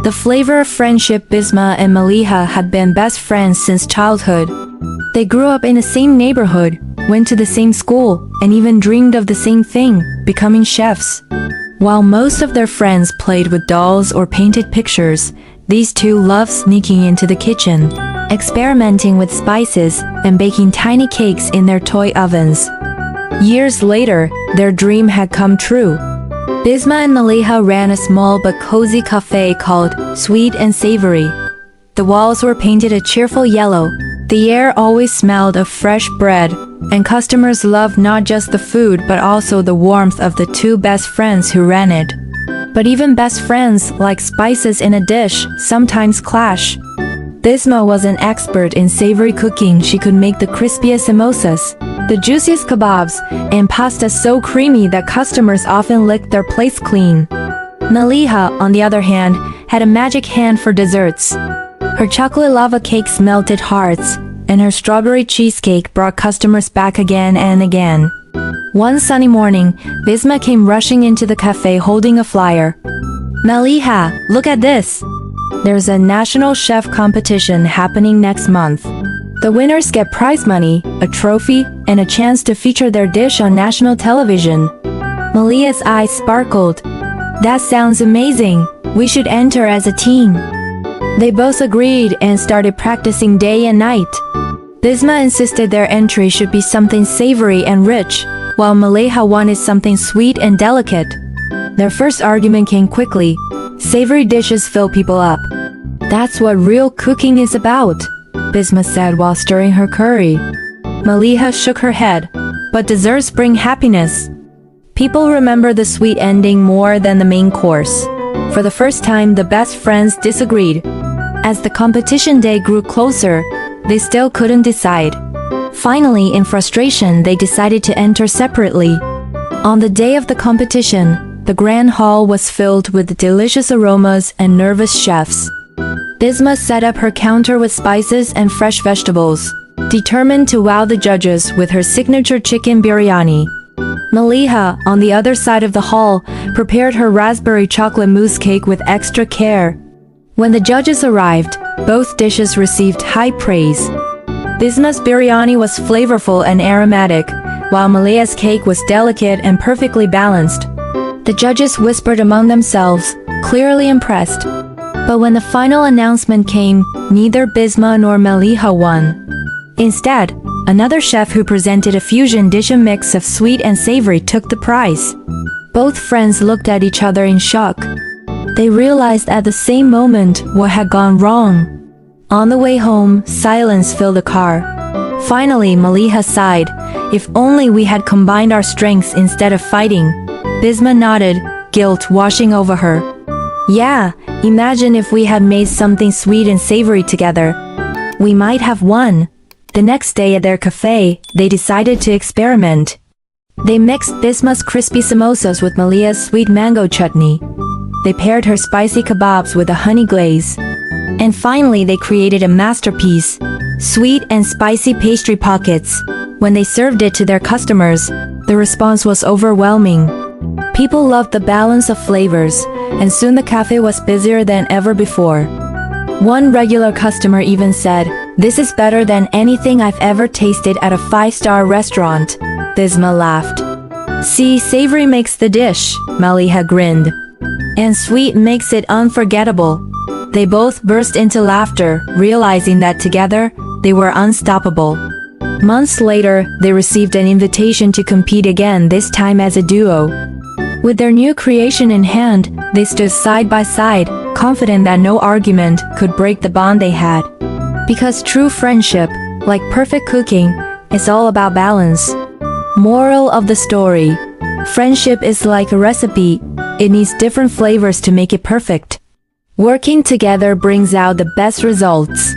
The flavor of friendship. Bisma and Maleeha had been best friends since childhood. They grew up in the same neighborhood, went to the same school, and even dreamed of the same thing, becoming chefs. While most of their friends played with dolls or painted pictures, these two loved sneaking into the kitchen, experimenting with spices, and baking tiny cakes in their toy ovens. Years later, their dream had come true. Bisma and Maleeha ran a small but cozy cafe called Sweet and Savory. The walls were painted a cheerful yellow. The air always smelled of fresh bread, and customers loved not just the food but also the warmth of the two best friends who ran it. But even best friends, like spices in a dish, sometimes clash. Bisma was an expert in savory cooking. She could make the crispiest samosas, the juiciest kebabs, and pasta so creamy that customers often licked their plates clean. Maleeha, on the other hand, had a magic hand for desserts. Her chocolate lava cakes melted hearts, and her strawberry cheesecake brought customers back again and again. One sunny morning, Bisma came rushing into the cafe holding a flyer. "Maleeha, look at this! There's a national chef competition happening next month. The winners get prize money, a trophy, and a chance to feature their dish on national television." Maleeha's eyes sparkled. "That sounds amazing. We should enter as a team." They both agreed and started practicing day and night. Bisma insisted their entry should be something savory and rich, while Maleeha wanted something sweet and delicate. Their first argument came quickly. Savory dishes fill people up. "That's what real cooking is about," Bisma said while stirring her curry. Maleeha shook her head. "But desserts bring happiness. People remember the sweet ending more than the main course." For the first time, the best friends disagreed. As the competition day grew closer, they still couldn't decide. Finally, in frustration, they decided to enter separately. On the day of the competition, the grand hall was filled with delicious aromas and nervous chefs. Bisma set up her counter with spices and fresh vegetables, determined to wow the judges with her signature chicken biryani. Maleeha, on the other side of the hall, prepared her raspberry chocolate mousse cake with extra care. When the judges arrived, both dishes received high praise. Bisma's biryani was flavorful and aromatic, while Maleeha's cake was delicate and perfectly balanced. The judges whispered among themselves, clearly impressed. But when the final announcement came, neither Bisma nor Maleeha won. Instead, another chef who presented a fusion dish, a mix of sweet and savory, took the prize. Both friends looked at each other in shock. They realized at the same moment what had gone wrong. On the way home, silence filled the car. Finally, Maleeha sighed. "If only we had combined our strengths instead of fighting." Bisma nodded, guilt washing over her. "Yeah, imagine if we had made something sweet and savory together. We might have won." The next day at their cafe, they decided to experiment. They mixed Bisma's crispy samosas with Maleeha's sweet mango chutney. They paired her spicy kebabs with a honey glaze. And finally, they created a masterpiece, sweet and spicy pastry pockets. When they served it to their customers, the response was overwhelming. People loved the balance of flavors, and soon the cafe was busier than ever before. One regular customer even said, "This is better than anything I've ever tasted at a 5-star restaurant." Bisma laughed. "See, savory makes the dish," Maleeha grinned. "And sweet makes it unforgettable." They both burst into laughter, realizing that together, they were unstoppable. Months later, they received an invitation to compete again, this time as a duo. With their new creation in hand, they stood side by side, confident that no argument could break the bond they had. Because true friendship, like perfect cooking, is all about balance. Moral of the story: friendship is like a recipe. It needs different flavors to make it perfect. Working together brings out the best results.